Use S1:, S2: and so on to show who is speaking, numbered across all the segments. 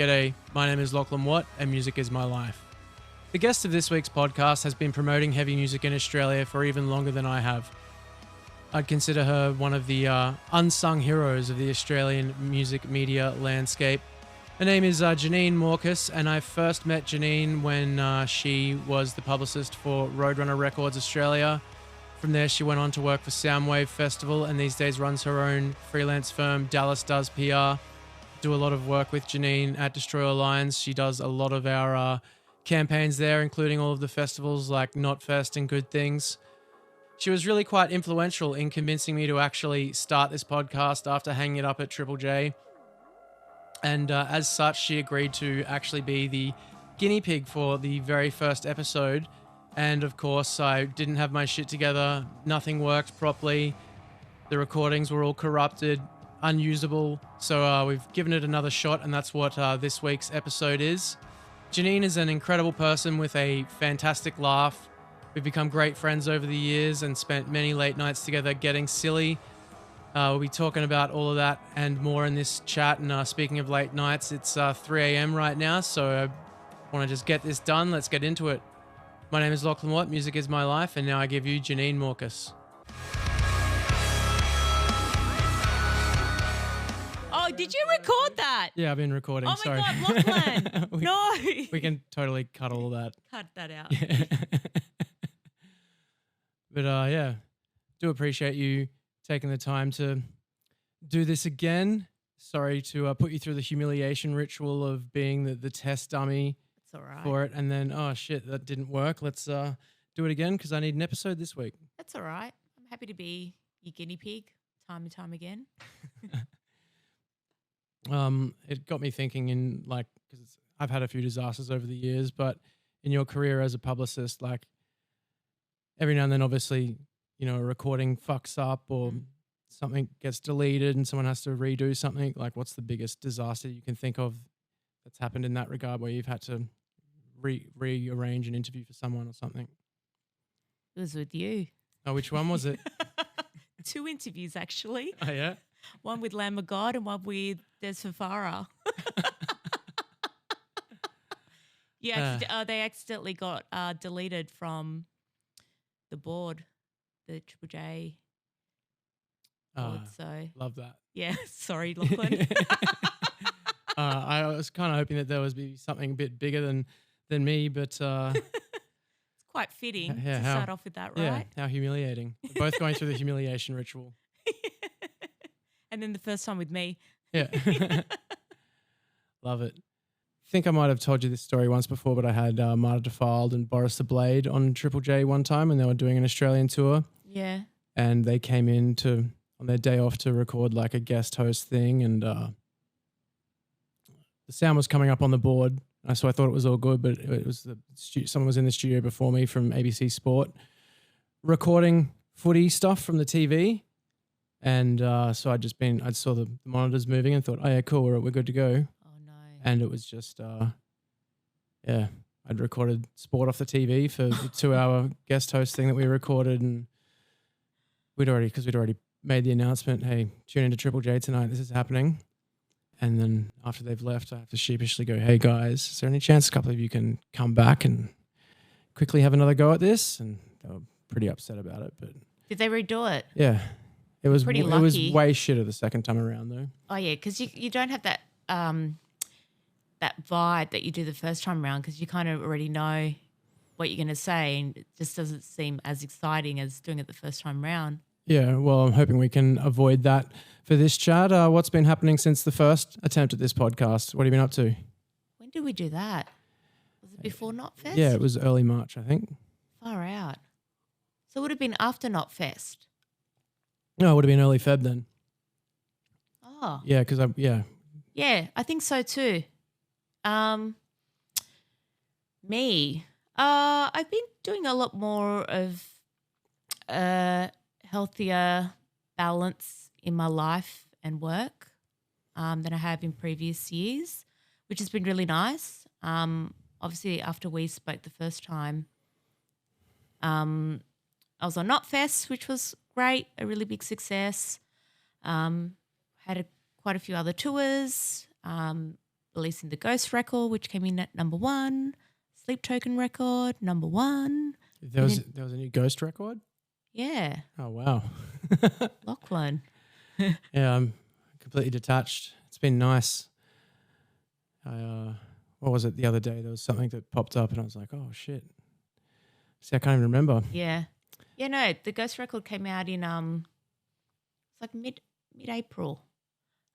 S1: G'day, my name is Lachlan Watt and music is my life. The guest of this week's podcast has been promoting heavy music in Australia for even longer than I have. I'd consider her one of the unsung heroes of the Australian music media landscape. Her name is Janine Morcos, and I first met Janine when she was the publicist for Roadrunner Records Australia. From there, she went on to work for Soundwave Festival and these days runs her own freelance firm, Dallas Does PR. Do a lot of work with Janine at Destroy All Lines. She does a lot of our campaigns there, including all of the festivals like Knotfest and Good Things. She was really quite influential in convincing me to actually start this podcast after hanging it up at Triple J. And as such, she agreed to actually be the guinea pig for the very first episode. And of course, I didn't have my shit together. Nothing worked properly. The recordings were all corrupted, unusable. So we've given it another shot, and that's what this week's episode is. Janine is an incredible person with a fantastic laugh. We've become great friends over the years and spent many late nights together getting silly. We'll be talking about all of that and more in this chat. And speaking of late nights, it's 3 a.m. right now, so I want to just get this done. Let's get into it. My name is Lachlan Watt, music is my life, and now I give you Janine Morcos.
S2: Oh, did you record that?
S1: Yeah, I've been recording.
S2: Oh my
S1: Sorry.
S2: God, Lachlan. No.
S1: We can totally cut all that.
S2: Cut that out.
S1: Yeah. But yeah, do appreciate you taking the time to do this again. Sorry to put you through the humiliation ritual of being the test dummy.
S2: It's all right.
S1: For it, and then, oh shit, that didn't work. Let's do it again because I need an episode this week.
S2: That's all right. I'm happy to be your guinea pig time and time again.
S1: It got me thinking in because I've had a few disasters over the years, but in your career as a publicist, like every now and then, obviously, you know, a recording fucks up or something gets deleted and someone has to redo something. Like, what's the biggest disaster you can think of that's happened in that regard where you've had to rearrange an interview for someone or something?
S2: It was with you.
S1: Oh, which one was it?
S2: 2 interviews, actually.
S1: Oh, yeah?
S2: One with Lamb of God and one with Des Fafara. They accidentally got deleted from the board, the Triple J board. So
S1: love that.
S2: Yeah, sorry, Lachlan.
S1: I was kind of hoping that there was be something a bit bigger than me, but
S2: it's quite fitting to start off with that, right?
S1: Yeah, how humiliating. We're both going through the humiliation ritual.
S2: And then the first time with me.
S1: Yeah. Love it. I think I might have told you this story once before, but I had Marta Defiled and Boris the Blade on Triple J one time and they were doing an Australian tour.
S2: Yeah.
S1: And they came in on their day off to record like a guest host thing, and the sound was coming up on the board. So I thought it was all good, but it was someone was in the studio before me from ABC Sport recording footy stuff from the TV. And so I saw the monitors moving and thought, oh yeah, cool, we're good to go.
S2: Oh no.
S1: And it was just, I'd recorded sport off the TV for the 2-hour guest host thing that we recorded, and we'd already made the announcement, hey, tune into Triple J tonight, this is happening. And then after they've left, I have to sheepishly go, hey guys, is there any chance a couple of you can come back and quickly have another go at this? And they were pretty upset about it. But
S2: did they redo it?
S1: Yeah. It was
S2: pretty lucky.
S1: It was way shitter the second time around though.
S2: Oh yeah, because you don't have that that vibe that you do the first time around because you kind of already know what you're going to say, and it just doesn't seem as exciting as doing it the first time round.
S1: Yeah, well, I'm hoping we can avoid that for this chat. What's been happening since the first attempt at this podcast? What have you been up to?
S2: When did we do that? Was it before Knotfest?
S1: Yeah, it was early March, I think.
S2: Far out. So it would have been after Knotfest.
S1: No, it would have been early Feb then.
S2: Oh.
S1: Yeah, because
S2: Yeah, I think so too. Me, I've been doing a lot more of healthier balance in my life and work than I have in previous years, which has been really nice. Obviously, after we spoke the first time, I was on Knotfest, which was great, a really big success. Had quite a few other tours, releasing the Ghost record, which came in at number 1, Sleep Token record, number 1.
S1: There was a new Ghost record?
S2: Yeah.
S1: Oh, wow.
S2: Lachlan.
S1: Yeah, I'm completely detached. It's been nice. What was it the other day? There was something that popped up and I was like, oh, shit. See, I can't even remember.
S2: Yeah. Yeah, no, the Ghost record came out in it's like mid-April.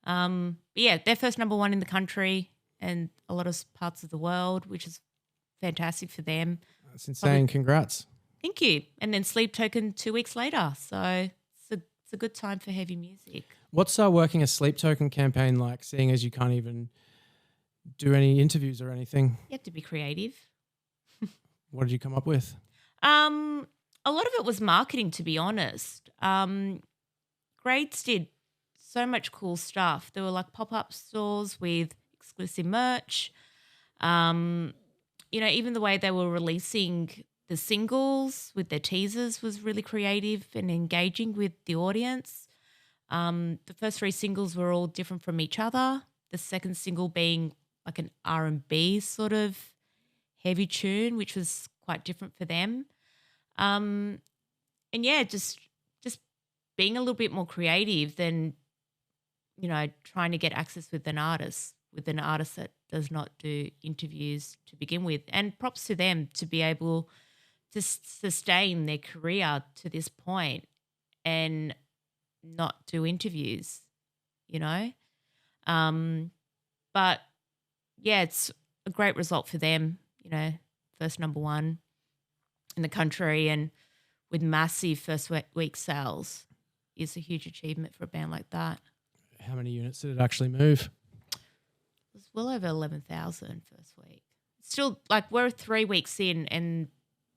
S2: Yeah, their first number 1 in the country and a lot of parts of the world, which is fantastic for them.
S1: That's insane. Congrats.
S2: Thank you. And then Sleep Token 2 weeks later. So it's a good time for heavy music.
S1: What's working a Sleep Token campaign like, seeing as you can't even do any interviews or anything?
S2: You have to be creative.
S1: What did you come up with?
S2: A lot of it was marketing, to be honest. Grades did so much cool stuff. There were like pop-up stores with exclusive merch. Even the way they were releasing the singles with their teasers was really creative and engaging with the audience. The first 3 singles were all different from each other. The second single being like an R&B sort of heavy tune, which was quite different for them. And yeah, just being a little bit more creative than, trying to get access with an artist that does not do interviews to begin with. And props to them to be able to sustain their career to this point and not do interviews, But yeah, it's a great result for them, first number 1 in the country and with massive first week sales is a huge achievement for a band like that.
S1: How many units did it actually move?
S2: It was well over 11,000 first week. Still, like, we're 3 weeks in and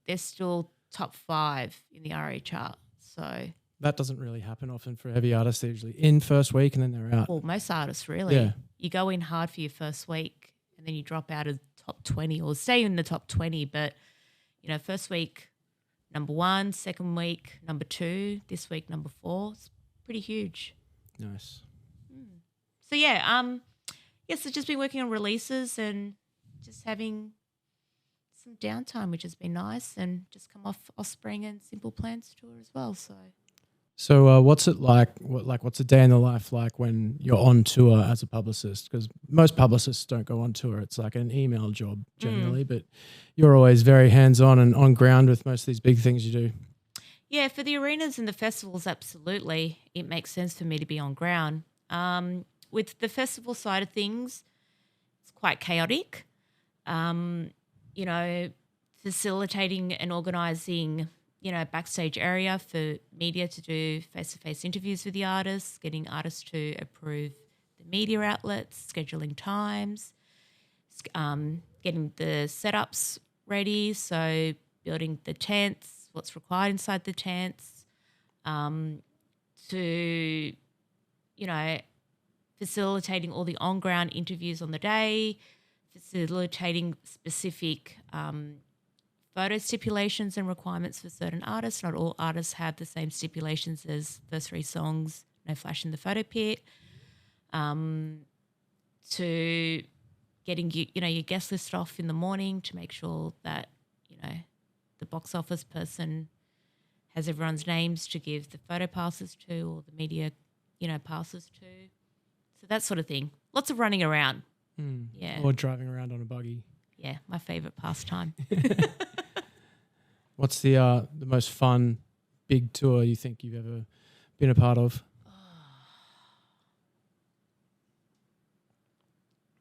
S2: they're still top 5 in the RE chart. So
S1: that doesn't really happen often for heavy artists. They're usually in first week and then they're out.
S2: Well, most artists really.
S1: Yeah.
S2: You go in hard for your first week and then you drop out of top 20 or stay in the top 20. But, first week, number 1, second week, number 2, this week, number 4. It's pretty huge.
S1: Nice.
S2: So, yeah, so just been working on releases and just having some downtime, which has been nice, and just come off Offspring and Simple Plans tour as well.
S1: So what's it like? What's a day in the life like when you're on tour as a publicist? Because most publicists don't go on tour. It's like an email job generally, but you're always very hands-on and on ground with most of these big things you do.
S2: Yeah, for the arenas and the festivals, absolutely. It makes sense for me to be on ground. With the festival side of things, it's quite chaotic. Facilitating and organising, backstage area for media to do face-to-face interviews with the artists, getting artists to approve the media outlets, scheduling times, getting the setups ready, so building the tents, what's required inside the tents, to, facilitating all the on-ground interviews on the day, facilitating specific photo stipulations and requirements for certain artists. Not all artists have the same stipulations as first 3 songs, no flash in the photo pit, to getting your guest list off in the morning to make sure that, the box office person has everyone's names to give the photo passes to or the media, passes to. So that sort of thing. Lots of running around. Yeah.
S1: Or driving around on a buggy.
S2: Yeah, my favourite pastime.
S1: What's the most fun big tour you think you've ever been a part of?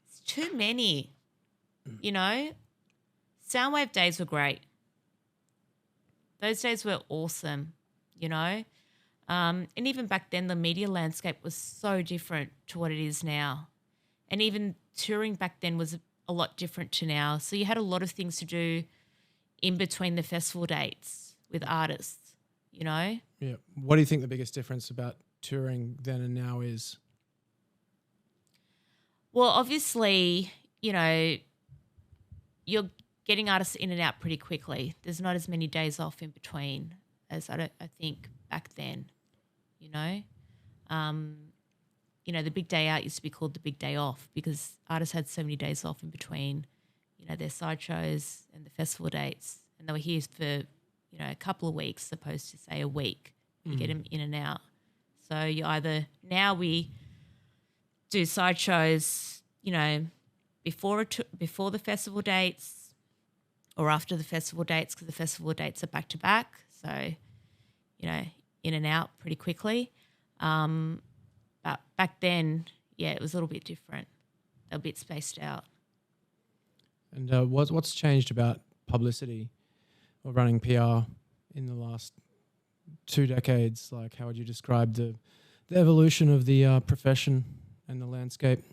S2: It's too many. Soundwave days were great. Those days were awesome, and even back then the media landscape was so different to what it is now. And even touring back then was a lot different to now. So you had a lot of things to do in between the festival dates with artists, Yeah.
S1: What do you think the biggest difference about touring then and now is?
S2: Well, obviously, you're getting artists in and out pretty quickly. There's not as many days off in between as I think back then, you know, the big day out used to be called the big day off because artists had so many days off in between, you know, their side shows and the festival dates. And they were here for, you know, a couple of weeks as opposed to, say, a week. You get them in and out. So you either, now we do side shows, you know, before the festival dates or after the festival dates because the festival dates are back to back. So, you know, in and out pretty quickly. But back then, yeah, it was a little bit different. They were a bit spaced out.
S1: And what's changed about publicity or running PR in the last 2 decades? Like, how would you describe the evolution of the profession and the landscape?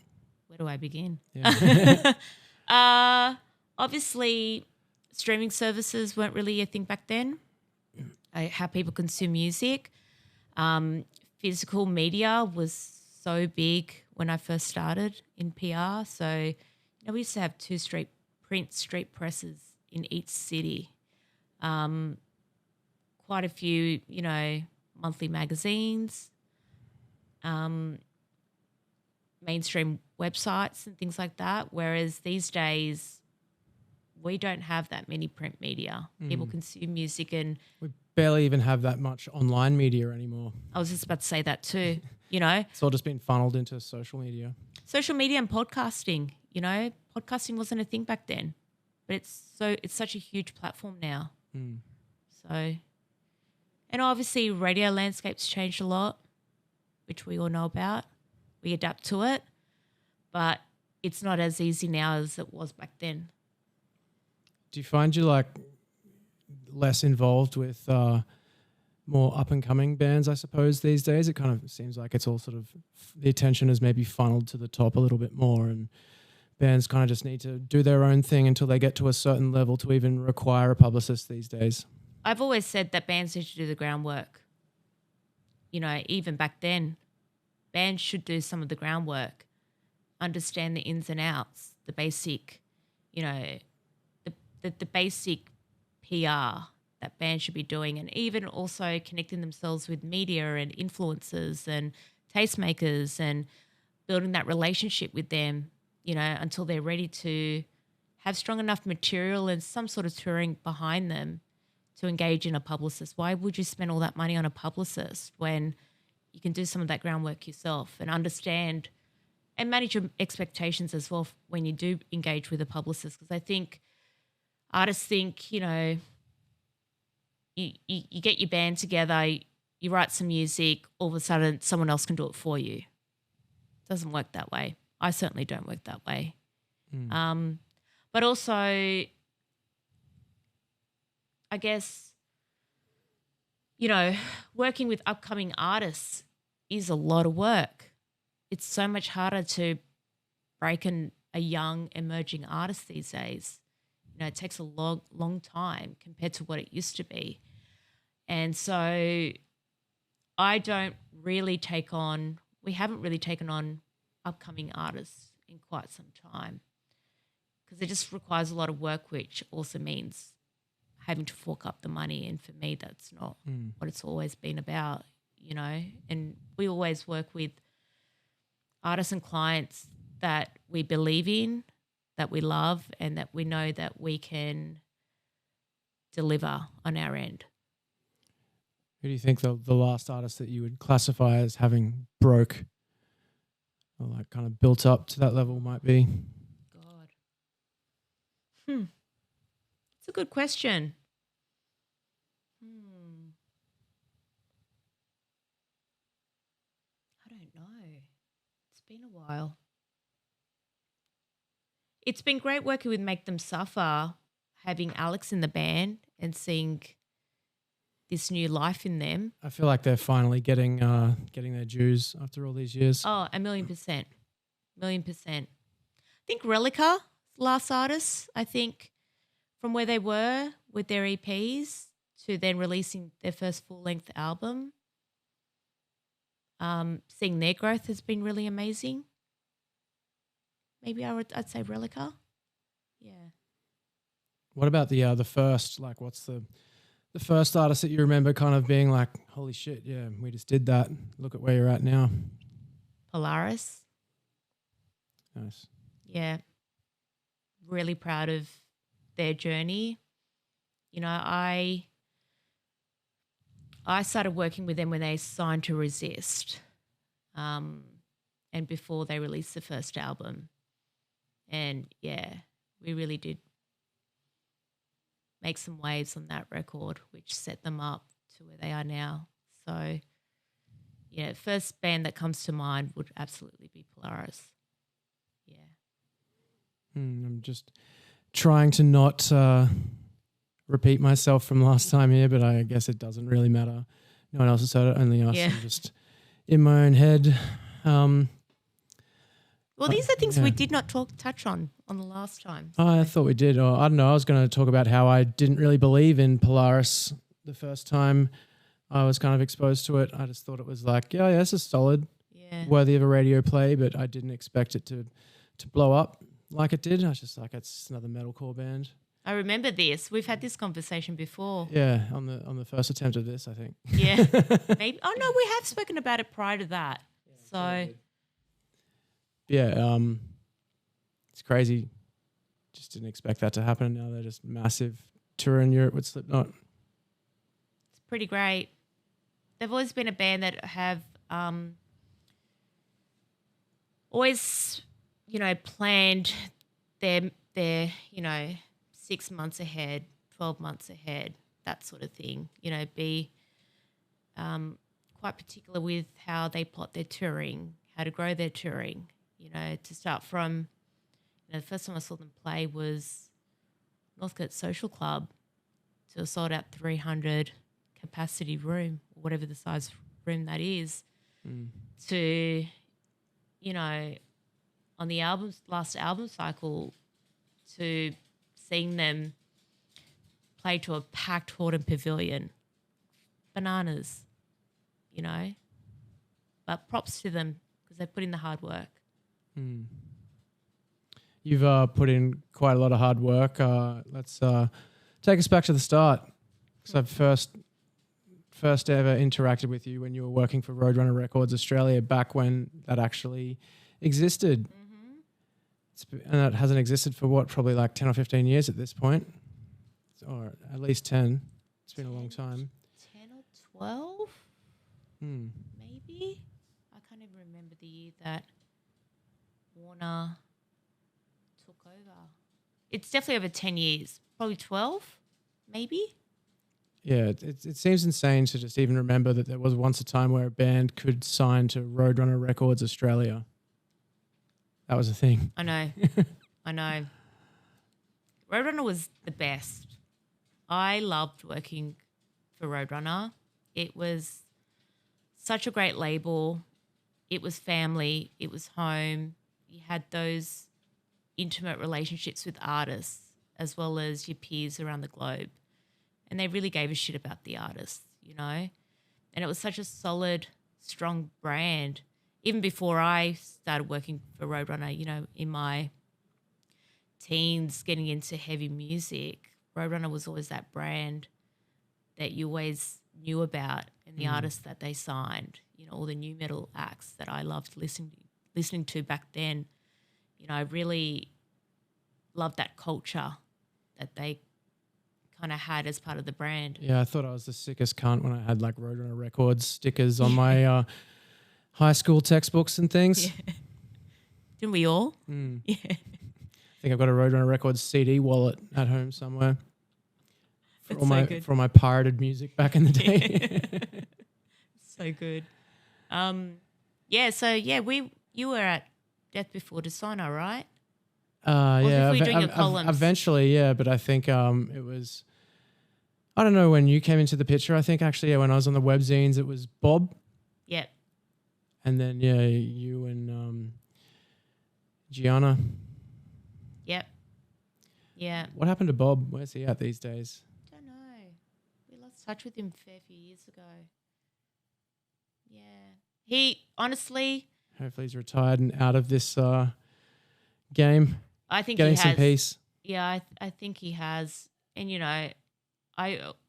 S2: Where do I begin?
S1: Yeah.
S2: Obviously, streaming services weren't really a thing back then. How people consume music. Physical media was so big when I first started in PR. So, you know, we used to have 2 street presses in each city. Quite a few, you know, monthly magazines, mainstream websites and things like that. Whereas these days, we don't have that many print media. People consume music and
S1: we barely even have that much online media anymore.
S2: I was just about to say that too, you know.
S1: It's all just been funneled into social media.
S2: Social media and podcasting, you know. Podcasting wasn't a thing back then, but it's such a huge platform now. So, and obviously radio landscape's changed a lot, which we all know about. We adapt to it, but it's not as easy now as it was back then.
S1: Do you find you like less involved with more up and coming bands, I suppose, these days? It kind of seems like it's all sort of, the attention is maybe funneled to the top a little bit more and bands kind of just need to do their own thing until they get to a certain level to even require a publicist these days.
S2: I've always said that bands need to do the groundwork. You know, even back then, bands should do some of the groundwork, understand the ins and outs, the basic, you know, the basic PR that bands should be doing, and even also connecting themselves with media and influencers and tastemakers and building that relationship with them, you know, until they're ready to have strong enough material and some sort of touring behind them to engage in a publicist. Why would you spend all that money on a publicist when you can do some of that groundwork yourself and understand and manage your expectations as well when you do engage with a publicist? Because I think artists think, you know, you get your band together, you write some music, all of a sudden someone else can do it for you. It doesn't work that way. I certainly don't work that way. But also, I guess, you know, working with upcoming artists is a lot of work. It's so much harder to break a young emerging artist these days. You know, it takes a long time compared to what it used to be. And so I don't really we haven't really taken on upcoming artists in quite some time because it just requires a lot of work, which also means having to fork up the money. And for me, that's not what it's always been about, you know. And we always work with artists and clients that we believe in, that we love, and that we know that we can deliver on our end.
S1: Who do you think the last artist that you would classify as having broke or like kind of built up to that level might be?
S2: God. It's a good question. I don't know. It's been a while. It's been great working with Make Them Suffer, having Alex in the band and seeing this new life in them.
S1: I feel like they're finally getting their dues after all these years.
S2: Oh, 1,000,000%. 1,000,000%. I think Relica, last artist, I think from where they were with their EPs to then releasing their first full-length album, seeing their growth has been really amazing. Maybe I'd say Relica. Yeah.
S1: What about the first, like what's the first artist that you remember kind of being like, holy shit, yeah, we just did that. Look at where you're at now.
S2: Polaris.
S1: Nice.
S2: Yeah, really proud of their journey. You know, I started working with them when they signed to Resist, and before they released the first album. And yeah, we really did make some waves on that record, which set them up to where they are now. So yeah, first band that comes to mind would absolutely be Polaris. Yeah.
S1: I'm just trying to not repeat myself from last time here, but I guess it doesn't really matter. No one else has heard it, only us.
S2: Yeah.
S1: I'm just in my own head.
S2: Well, these are things we did not touch on the last time.
S1: So. I thought we did. Or I don't know. I was going to talk about how I didn't really believe in Polaris the first time I was kind of exposed to it. I just thought it was like, yeah, this is solid, worthy of a radio play, but I didn't expect it to blow up like it did. I was just like, it's another metalcore band.
S2: I remember this. We've had this conversation before.
S1: Yeah, on the first attempt of this, I think.
S2: Yeah, maybe. Oh no, we have spoken about it prior to that. So.
S1: Yeah, it's crazy. Just didn't expect that to happen. Now they're just massive tour in Europe with Slipknot.
S2: It's pretty great. They've always been a band that have always, planned their 6 months ahead, 12 months ahead, that sort of thing. Be quite particular with how they plot their touring, how to grow their touring. To start from, the first time I saw them play was Northcote Social Club, to a sold out 300 capacity room, or whatever the size room that is, to, on the last album cycle, to seeing them play to a packed Horton Pavilion. Bananas, But props to them because they put in the hard work.
S1: You've put in quite a lot of hard work. Let's take us back to the start. Because I've first ever interacted with you when you were working for Roadrunner Records Australia, back when that actually existed. And that hasn't existed for probably like 10 or 15 years at this point, or at least 10. It's been a long time.
S2: 10 or 12, maybe. I can't even remember the year that Warner took over. It's definitely over 10 years, probably 12, maybe.
S1: Yeah, it seems insane to just even remember that there was once a time where a band could sign to Roadrunner Records Australia. That was a thing.
S2: I know. I know. Roadrunner was the best. I loved working for Roadrunner. It was such a great label. It was family. It was home. You had those intimate relationships with artists as well as your peers around the globe. And they really gave a shit about the artists, And it was such a solid, strong brand. Even before I started working for Roadrunner, in my teens, getting into heavy music, Roadrunner was always that brand that you always knew about, and the artists that they signed, all the new metal acts that I loved listening to back then. I really loved that culture that they kind of had as part of the brand.
S1: Yeah, I thought I was the sickest cunt when I had like Roadrunner Records stickers on my high school textbooks and things.
S2: Yeah. Didn't we all? Yeah.
S1: I think I've got a Roadrunner Records CD wallet at home somewhere for all my pirated music back in the day.
S2: So good. You were at Death Before Dishonor, right?
S1: Yeah.
S2: Or doing your columns?
S1: Eventually, yeah, but I think it was, I don't know when you came into the picture. I think actually when I was on the webzines, it was Bob.
S2: Yep.
S1: And then, you and Gianna.
S2: Yep. Yeah.
S1: What happened to Bob? Where's he at these days?
S2: Don't know. We lost touch with him a fair few years ago. Yeah. He, honestly...
S1: Hopefully he's retired and out of this game.
S2: I think
S1: getting
S2: he has.
S1: some peace.
S2: Yeah, I think he has. And, I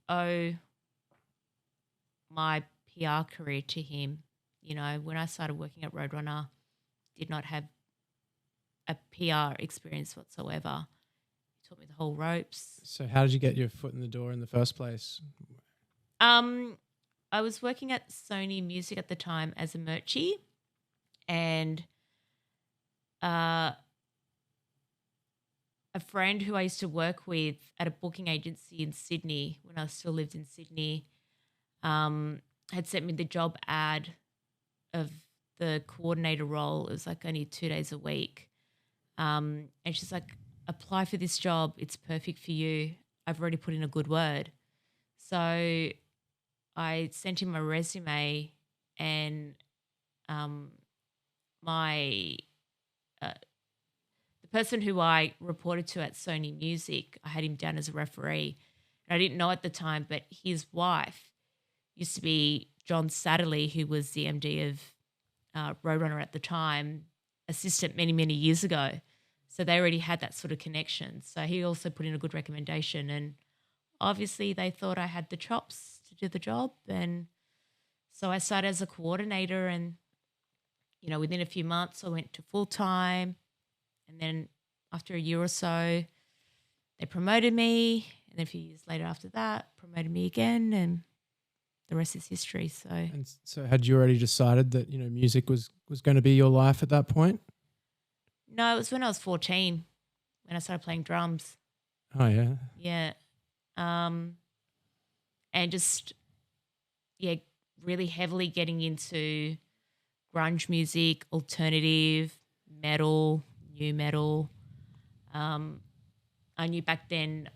S2: owe my PR career to him. when I started working at Roadrunner, did not have a PR experience whatsoever. He taught me the whole ropes.
S1: So how did you get your foot in the door in the first place?
S2: I was working at Sony Music at the time as a merchie, and a friend who I used to work with at a booking agency in Sydney when I still lived in Sydney had sent me the job ad of the coordinator role. It was like only 2 days a week. And she's like, apply for this job. It's perfect for you. I've already put in a good word. So I sent him my resume, and the person who I reported to at Sony Music, I had him down as a referee. And I didn't know at the time, but his wife used to be John Satterley, who was the MD of Roadrunner at the time, assistant many, many years ago. So they already had that sort of connection. So he also put in a good recommendation, and obviously they thought I had the chops to do the job. And so I started as a coordinator, and, within a few months I went to full-time. And then after a year or so, they promoted me. And then a few years later after that, promoted me again, and the rest is history.
S1: And so had you already decided that, music was going to be your life at that point?
S2: No, it was when I was 14 when I started playing drums.
S1: Oh, yeah?
S2: Yeah. And just, really heavily getting into grunge music, alternative, metal, new metal. I knew back then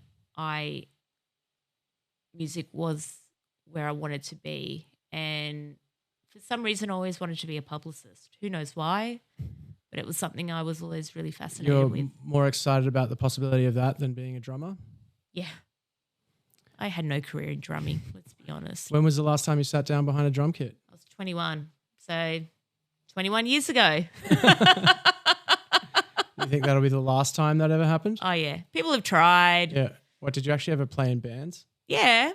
S2: music was where I wanted to be, and for some reason I always wanted to be a publicist. Who knows why, but it was something I was always really fascinated with.
S1: More excited about the possibility of that than being a drummer?
S2: Yeah. I had no career in drumming, let's be honest.
S1: When was the last time you sat down behind a drum kit?
S2: I was 21, so 21 years ago.
S1: You think that'll be the last time that ever happened?
S2: Oh, yeah. People have tried.
S1: Yeah. What, did you actually ever play in bands?
S2: Yeah.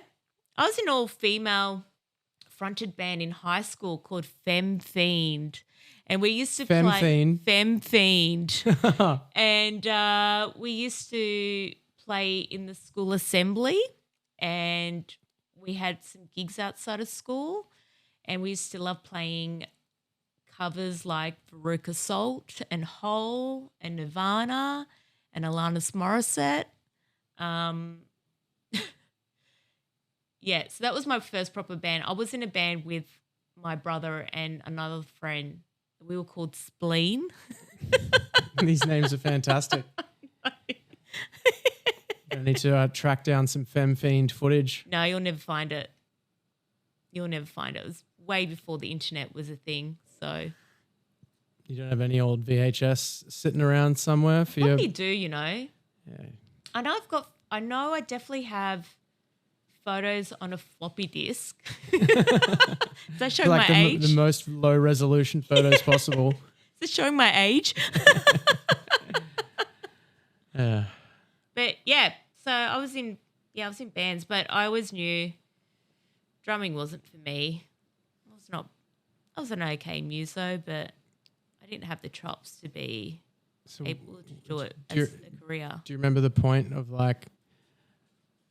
S2: I was in an all-female fronted band in high school called Femme Fiend. And we used to play Femme Fiend. And we used to play in the school assembly, and we had some gigs outside of school, and we used to love playing covers like Veruca Salt and Hole and Nirvana and Alanis Morissette. So that was my first proper band. I was in a band with my brother and another friend. We were called Spleen.
S1: These names are fantastic. I need to track down some Femme Fiend footage.
S2: No, you'll never find it. You'll never find it. It was way before the internet was a thing. So
S1: you don't have any old VHS sitting around somewhere for you?
S2: Probably do,
S1: Yeah.
S2: I know I definitely have photos on a floppy disk. Does that show my age?
S1: The most low resolution photos possible.
S2: Is it showing my age?
S1: Yeah.
S2: But yeah, so I was in bands, but I always knew drumming wasn't for me. I was an okay muso, but I didn't have the chops to be able to do it as a career. Do
S1: you remember the point of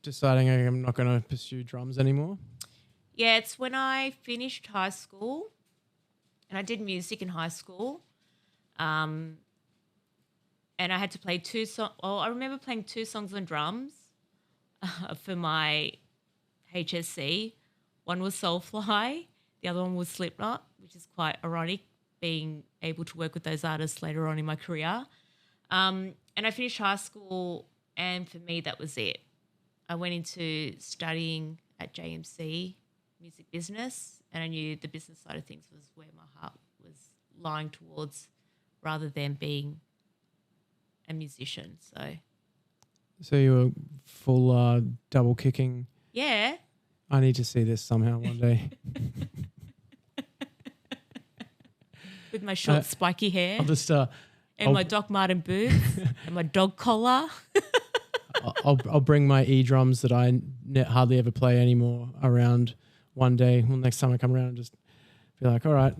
S1: deciding I'm not going to pursue drums anymore?
S2: Yeah, it's when I finished high school, and I did music in high school. And I had to play 2 songs. Oh, I remember playing 2 songs on drums for my HSC. One was Soulfly, the other one was Slipknot, which is quite ironic, being able to work with those artists later on in my career. And I finished high school, and for me, that was it. I went into studying at JMC, music business, and I knew the business side of things was where my heart was lying towards rather than being a musician.
S1: So you were full double kicking.
S2: Yeah.
S1: I need to see this somehow one day.
S2: With my short spiky hair.
S1: I'll just
S2: my Doc Marten boots and my dog collar.
S1: I'll bring my e-drums that I hardly ever play anymore around one day. Well, next time I come around, just Be like, all right,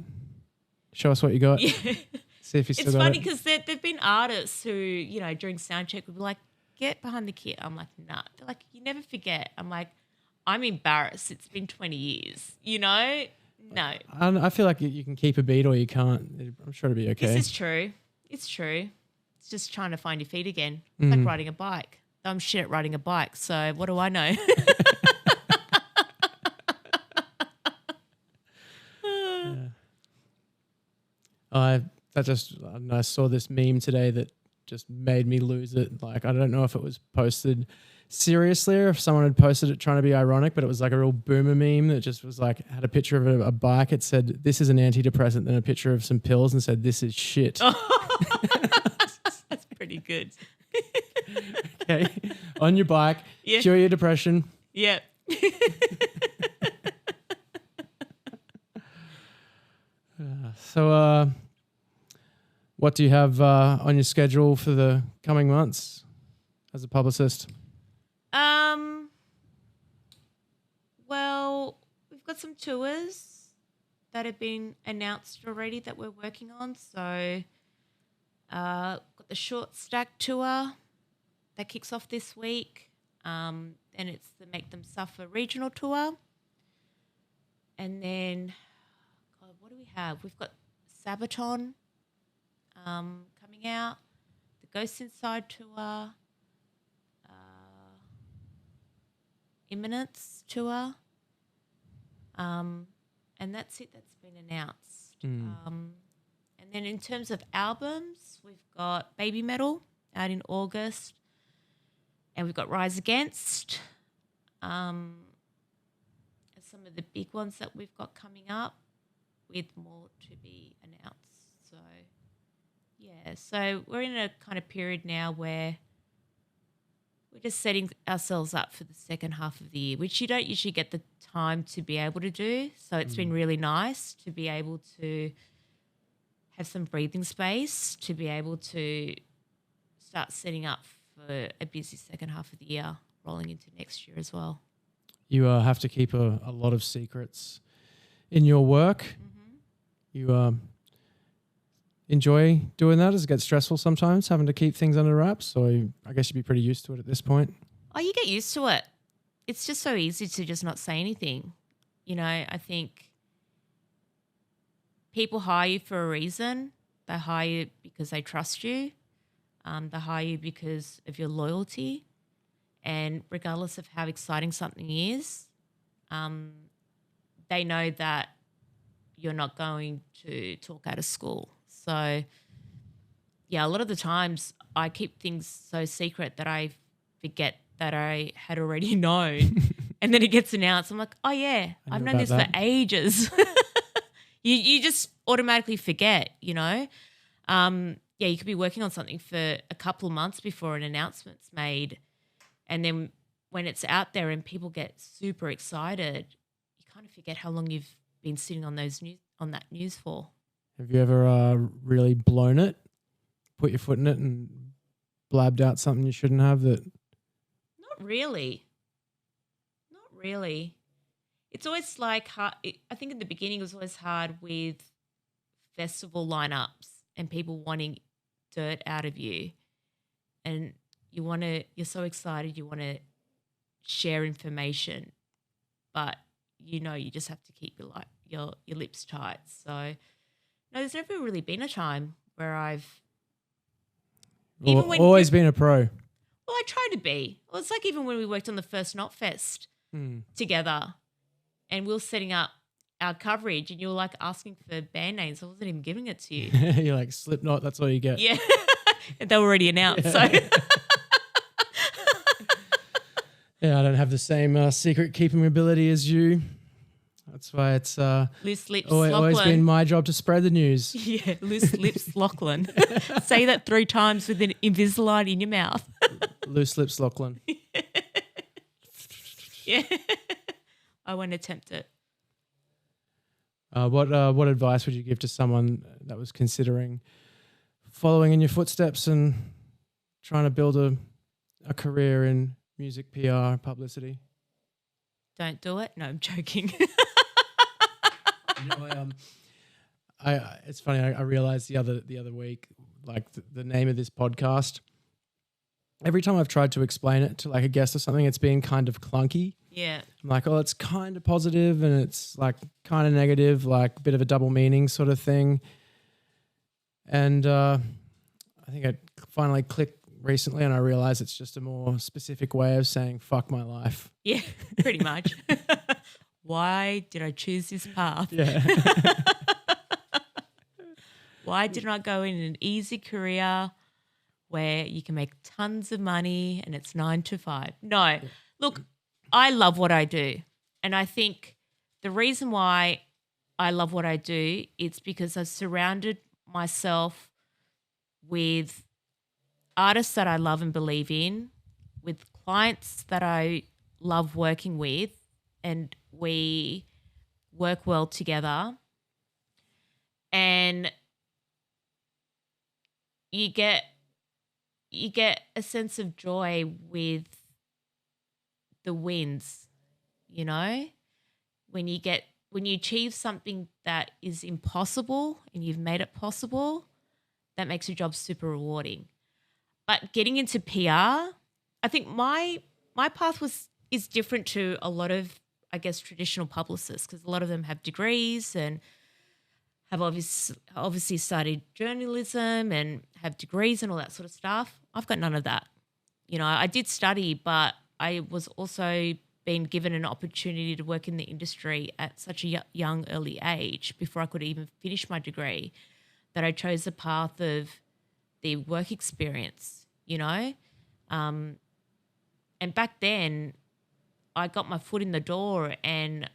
S1: show us what you got.
S2: Yeah.
S1: See if you still
S2: It's
S1: got
S2: funny
S1: it.
S2: because there've been artists who, you know, during sound check would be like, get behind the kit. I'm like, nah. They're like, you never forget. I'm like, I'm embarrassed. It's been 20 years, you know? No.
S1: I feel like you can keep a beat or you can't. I'm sure it'll be okay.
S2: This is true. It's true. It's just trying to find your feet again. It's like riding a bike. I'm shit at riding a bike, so what do I know?
S1: I saw this meme today that just made me lose it. Like, I don't know if it was posted seriously or if someone had posted it trying to be ironic, but it was like a real boomer meme that just was like, had a picture of a bike. It said, this is an antidepressant, then a picture of some pills and said, this is shit.
S2: That's pretty good.
S1: Okay. On your bike, cure your depression.
S2: Yeah.
S1: So, what do you have on your schedule for the coming months as a publicist?
S2: Well, we've got some tours that have been announced already that we're working on. So, got the Short Stack tour that kicks off this week. Then it's the Make Them Suffer regional tour. And then, God, what do we have? We've got Sabaton coming out, the Ghost Inside tour, Imminence tour, and that's it. That's been announced. And then in terms of albums, we've got Baby Metal out in August, and we've got Rise Against, and some of the big ones that we've got coming up, with more to be announced. So, yeah, so we're in a kind of period now where we're just setting ourselves up for the second half of the year, which you don't usually get the time to be able to do. So it's been really nice to be able to have some breathing space, to be able to start setting up for a busy second half of the year, rolling into next year as well.
S1: You have to keep a lot of secrets in your work. You enjoy doing that? Does it get stressful sometimes, having to keep things under wraps? Or I guess you'd be pretty used to it at this point.
S2: Oh, you get used to it. It's just so easy to just not say anything. You know, I think people hire you for a reason. They hire you because they trust you. They hire you because of your loyalty. And regardless of how exciting something is, they know that you're not going to talk out of school. So, yeah, a lot of the times I keep things so secret that I forget that I had already known. And then it gets announced. I'm like, oh, yeah, I've known this for ages. You just automatically forget, you know. Yeah, you could be working on something for a couple of months before an announcement's made. And then when it's out there and people get super excited, you kind of forget how long you've been sitting on that news for.
S1: Have you ever really blown it, put your foot in it and blabbed out something you shouldn't have? That?
S2: Not really. Not really. It's always like hard. I think in the beginning it was always hard with festival lineups and people wanting dirt out of you. And you're so excited, you want to share information, but you know you just have to keep your lips tight. So no, there's never really been a time where I've
S1: always been a pro.
S2: Well, I try to be. Well, it's like even when we worked on the first Knot Fest together, and we were setting up our coverage, and you were like asking for band names. I wasn't even giving it to you.
S1: You're like Slipknot. That's all you get.
S2: Yeah, and they were already announced. Yeah. So.
S1: Yeah, I don't have the same secret keeping ability as you. That's why it's
S2: loose lips.
S1: Always been my job to spread the news.
S2: Yeah, loose lips, Lachlan. Say that 3 times with an Invisalign in your mouth.
S1: Loose lips, Lachlan.
S2: Yeah, I won't attempt it.
S1: What advice would you give to someone that was considering following in your footsteps and trying to build a career in music, PR, publicity?
S2: Don't do it. No, I'm joking.
S1: It's funny. I realized the other week, like the name of this podcast. Every time I've tried to explain it to like a guest or something, it's been kind of clunky.
S2: Yeah.
S1: I'm like, oh, it's kind of positive and it's like kind of negative, like a bit of a double meaning sort of thing. And I think I finally clicked recently and I realized it's just a more specific way of saying fuck my life.
S2: Yeah, pretty much. Why did I choose this path?
S1: Yeah.
S2: Why didn't I go in an easy career where you can make tons of money and it's 9 to 5? No. Look, I love what I do. And I think the reason why I love what I do, it's because I've surrounded myself with artists that I love and believe in, with clients that I love working with, and we work well together. And you get a sense of joy with the wins, you know? When you achieve something that is impossible and you've made it possible, that makes your job super rewarding. But getting into PR, I think my path is different to a lot of, I guess, traditional publicists, because a lot of them have degrees and have obviously studied journalism and have degrees and all that sort of stuff. I've got none of that. You know, I did study, but I was also being given an opportunity to work in the industry at such a young, early age before I could even finish my degree, that I chose the path of the work experience, you know. And back then, I got my foot in the door and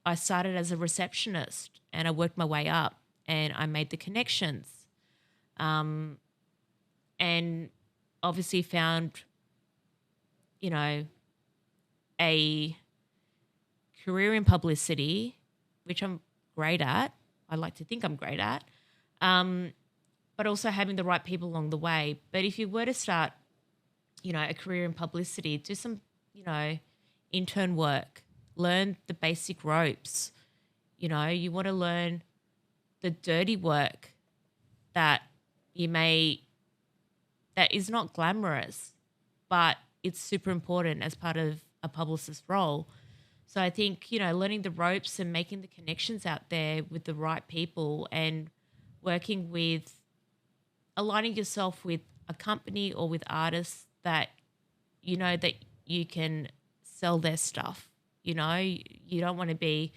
S2: I started as a receptionist and I worked my way up and I made the connections. And obviously found, you know, a career in publicity, which I'm great at. I like to think I'm great at. But also having the right people along the way. But if you were to start, you know, a career in publicity, do some, you know, intern work, learn the basic ropes. You know, you want to learn the dirty work that that is not glamorous, but it's super important as part of a publicist role. So I think, you know, learning the ropes and making the connections out there with the right people and working with, aligning yourself with a company or with artists that you know that you can sell their stuff. You know, you don't want to be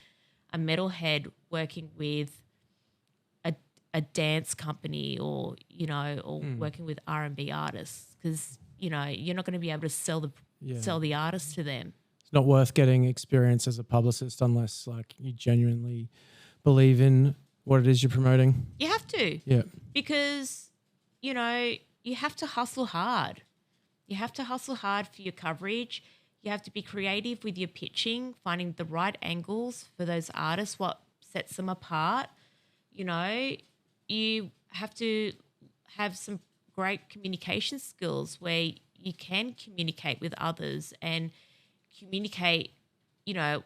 S2: a metalhead working with a dance company or, you know, or working with R&B artists, because, you know, you're not going to be able to sell the artist to them.
S1: It's not worth getting experience as a publicist unless like you genuinely believe in what it is you're promoting.
S2: You have to.
S1: Yeah.
S2: Because, you know, you have to hustle hard. You have to hustle hard for your coverage. You have to be creative with your pitching, finding the right angles for those artists, what sets them apart. You know, you have to have some great communication skills where you can communicate with others and communicate, you know,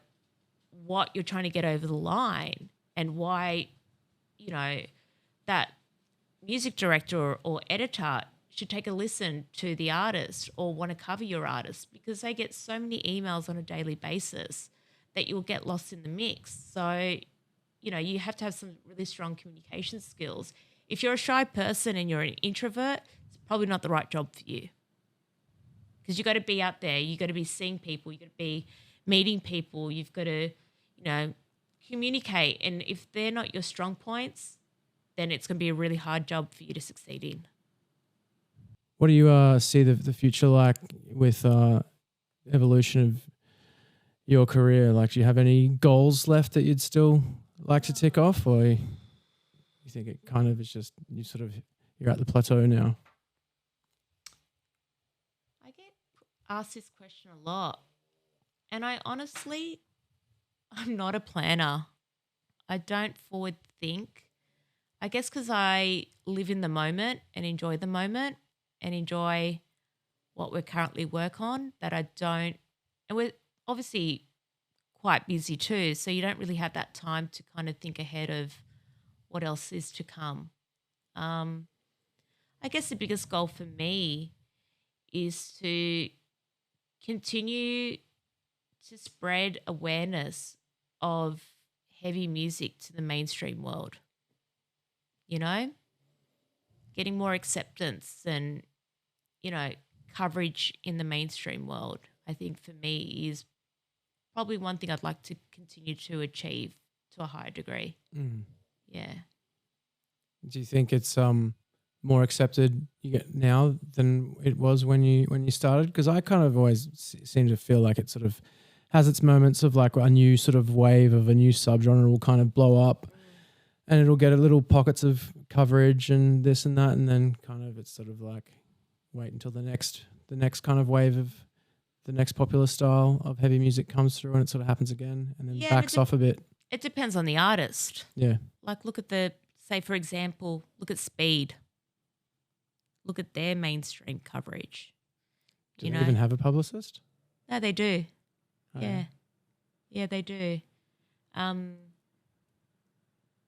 S2: what you're trying to get over the line and why, you know, that music director or editor should take a listen to the artist or want to cover your artist, because they get so many emails on a daily basis that you'll get lost in the mix. So, you know, you have to have some really strong communication skills. If you're a shy person and you're an introvert, it's probably not the right job for you, because you've got to be out there. You've got to be seeing people. You've got to be meeting people. You've got to, you know, communicate. And if they're not your strong points, then it's going to be a really hard job for you to succeed in.
S1: What do you see the future like with evolution of your career? Like, do you have any goals left that you'd still like to tick off, or you think it kind of is just you're at the plateau now?
S2: I get asked this question a lot, and I'm not a planner. I don't forward think. I guess because I live in the moment and enjoy the moment and enjoy what we currently work on, that I don't, and we're obviously quite busy too, so you don't really have that time to kind of think ahead of what else is to come. I guess the biggest goal for me is to continue to spread awareness of heavy music to the mainstream world, you know, getting more acceptance and, you know, coverage in the mainstream world, I think for me is probably one thing I'd like to continue to achieve to a higher degree. Yeah.
S1: Do you think it's more accepted now than it was when you started? Because I kind of always seem to feel like it sort of has its moments of like a new sort of wave of a new subgenre will kind of blow up and it'll get a little pockets of coverage and this and that, and then kind of it's sort of like wait until the next kind of wave of the next popular style of heavy music comes through and it sort of happens again and then backs off a bit.
S2: It depends on the artist.
S1: Yeah.
S2: Like look at say for example, look at Speed. Look at their mainstream coverage.
S1: Do they even have a publicist?
S2: No, they do.
S1: Oh,
S2: yeah. Yeah, they do.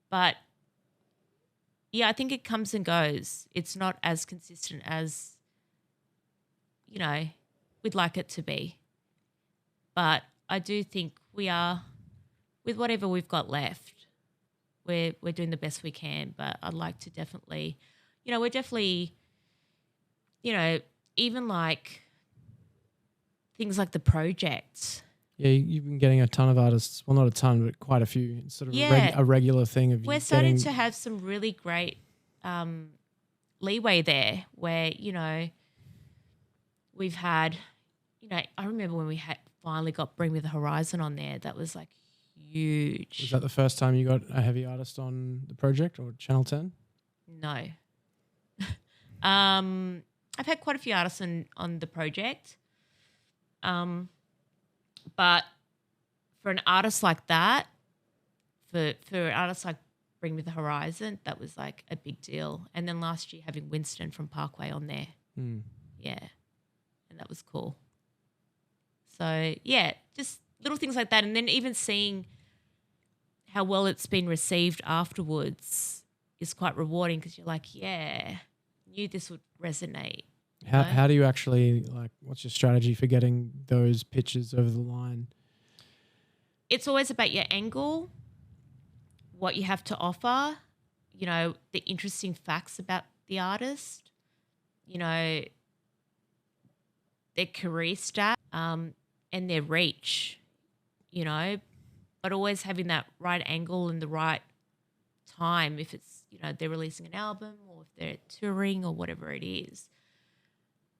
S2: But yeah, I think it comes and goes. It's not as consistent as, you know, we'd like it to be. But I do think we are, with whatever we've got left, we're doing the best we can. But I'd like to definitely, you know, we're definitely, you know, even like things like the projects.
S1: Yeah, you've been getting a ton of artists. Well, not a ton, but quite a few. It's sort of a regular thing of
S2: we're starting to have some really great leeway there where, you know, we've had, you know, I remember when we had finally got Bring Me the Horizon on there. That was like huge.
S1: Was that the first time you got a heavy artist on the project or Channel 10?
S2: No. I've had quite a few artists on the project. But for an artist like that, for an artist like Bring Me the Horizon, that was like a big deal. And then last year having Winston from Parkway on there. Yeah. And that was cool. So, yeah, just little things like that. And then even seeing how well it's been received afterwards is quite rewarding because you're like, yeah, knew this would resonate.
S1: How do you actually, like, what's your strategy for getting those pitches over the line?
S2: It's always about your angle, what you have to offer, you know, the interesting facts about the artist, you know, their career stat, and their reach, you know, but always having that right angle and the right time if it's, you know, they're releasing an album or if they're touring or whatever it is.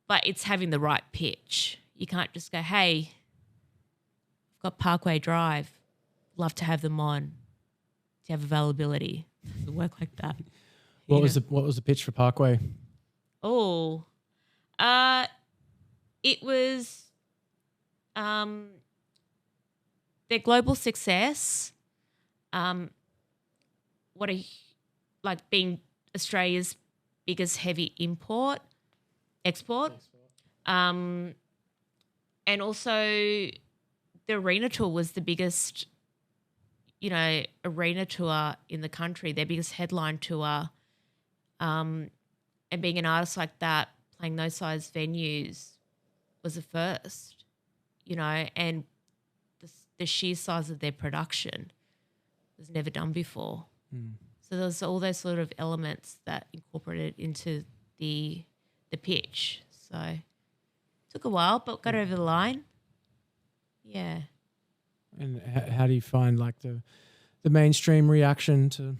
S2: But it's having the right pitch. You can't just go, hey, I've got Parkway Drive. Love to have them on. Do you have availability? It doesn't work like that.
S1: What was the pitch for Parkway?
S2: Oh, it was their global success. Being Australia's biggest heavy export. And also the arena tour was the biggest, you know, arena tour in the country, their biggest headline tour. And being an artist like that, playing those size venues was a first, you know, and the sheer size of their production was never done before. So there's all those sort of elements that incorporated into the pitch. So it took a while, but got over the line. Yeah.
S1: And how do you find like the mainstream reaction to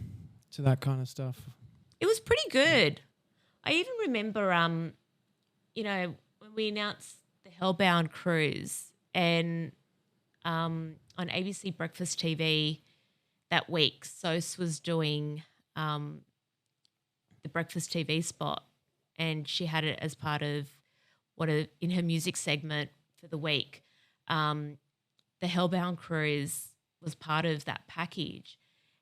S1: that kind of stuff?
S2: It was pretty good. I even remember, you know, when we announced the Hellbound cruise and on ABC Breakfast TV that week, Sos was doing the Breakfast TV spot, and she had it as part of in her music segment for the week. The Hellbound cruise was part of that package.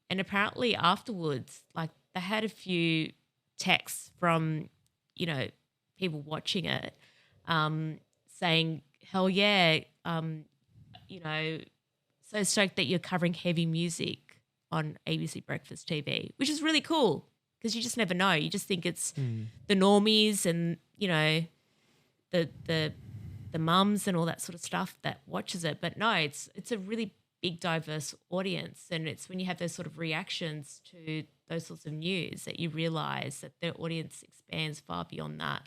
S2: And apparently afterwards, like they had a few texts from, you know, people watching it saying, hell yeah, you know, so stoked that you're covering heavy music on ABC Breakfast TV, which is really cool because you just never know. You just think it's the normies and, you know, the mums and all that sort of stuff that watches it. But no, it's a really big, diverse audience, and it's when you have those sort of reactions to those sorts of news that you realise that the audience expands far beyond that.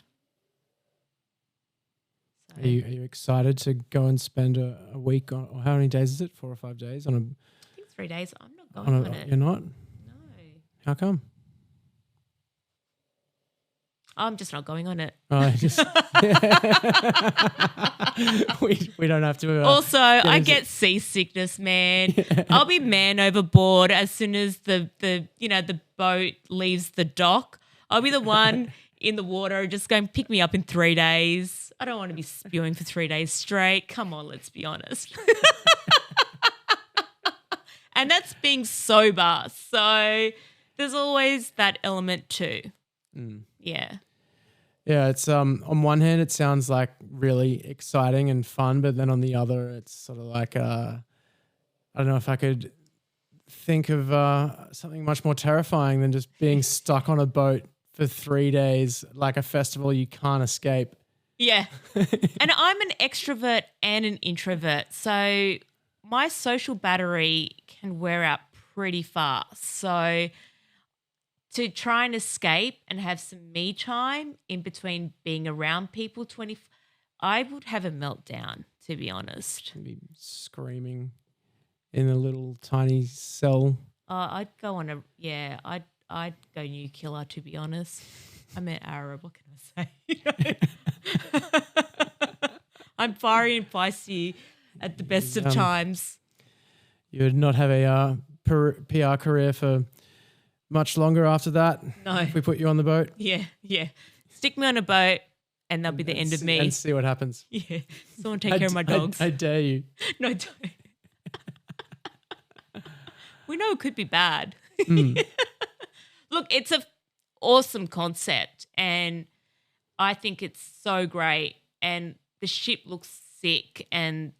S2: So,
S1: Are you excited to go and spend a week on, or how many days is it? 4 or 5 days on a?
S2: I think 3 days. I'm not going on it.
S1: You're not?
S2: No.
S1: How come?
S2: I'm just not going on it.
S1: We don't have to.
S2: Also, I get seasickness, man. I'll be man overboard as soon as the boat leaves the dock. I'll be the one in the water just going, pick me up in 3 days. I don't want to be spewing for 3 days straight. Come on, let's be honest. And that's being sober. So there's always that element too. Yeah.
S1: Yeah, it's on one hand it sounds like really exciting and fun, but then on the other it's sort of like I don't know if I could think of something much more terrifying than just being stuck on a boat for 3 days, like a festival you can't escape.
S2: Yeah. And I'm an extrovert and an introvert, so my social battery can wear out pretty fast. So to try and escape and have some me time in between being around people, I would have a meltdown, to be honest.
S1: Be screaming in a little tiny cell.
S2: I'd go on I'd go nuclear, to be honest. I'm an Arab, what can I say? I'm fiery and feisty at the best of times.
S1: You would not have a PR career for much longer after that?
S2: No.
S1: If we put you on the boat?
S2: Yeah. Stick me on a boat and that'll be the end of me.
S1: And see what happens.
S2: Yeah. Someone take care of my dogs.
S1: I dare you.
S2: No, don't. We know it could be bad. Look, it's an awesome concept and I think it's so great and the ship looks sick and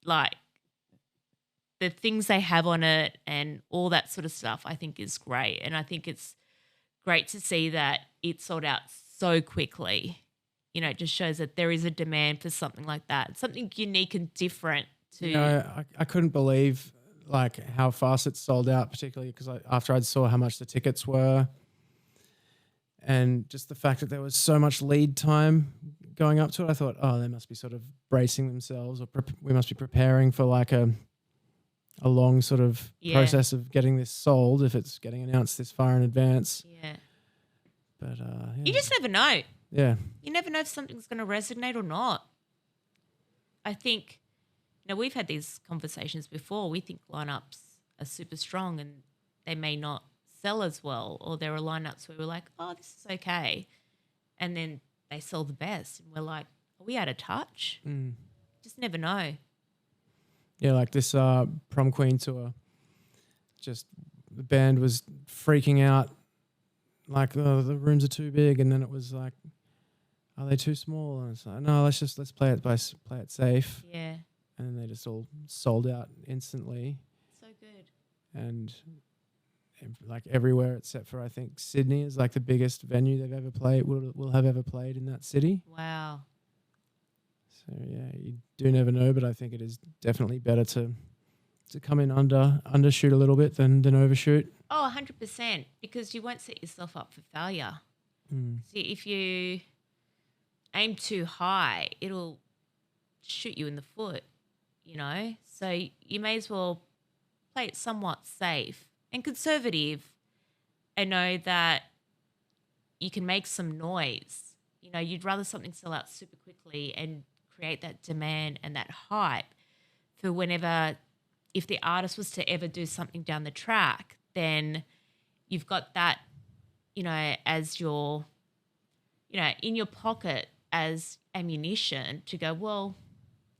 S2: like the things they have on it and all that sort of stuff I think is great. And I think it's great to see that it sold out so quickly. You know, it just shows that there is a demand for something like that, something unique and different.
S1: I couldn't believe like how fast it sold out, particularly because after I saw how much the tickets were and just the fact that there was so much lead time going up to it, I thought, oh, they must be sort of bracing themselves or we must be preparing for like a long sort of process of getting this sold if it's getting announced this far in advance.
S2: Yeah.
S1: But
S2: you just never know.
S1: Yeah.
S2: You never know if something's going to resonate or not. I think, we've had these conversations before. We think lineups are super strong and they may not sell as well, or there are lineups where we're like, oh, this is okay. And then they sell the best. And we're like, are we out of touch? Just never know.
S1: Yeah, like this prom queen tour, just the band was freaking out, like, oh, the rooms are too big, and then it was like, are they too small? And it's like, no, let's play it safe.
S2: Yeah.
S1: And they just all sold out instantly.
S2: So good.
S1: And like everywhere except for I think Sydney is like the biggest venue they've ever played, will have ever played in that city.
S2: Wow.
S1: So yeah, you do never know, but I think it is definitely better to come in undershoot a little bit than overshoot.
S2: Oh, 100%, because you won't set yourself up for failure. See, if you aim too high, it'll shoot you in the foot, So you may as well play it somewhat safe and conservative and know that you can make some noise. You'd rather something sell out super quickly and create that demand and that hype for whenever, if the artist was to ever do something down the track, then you've got that, as your, in your pocket as ammunition to go, well,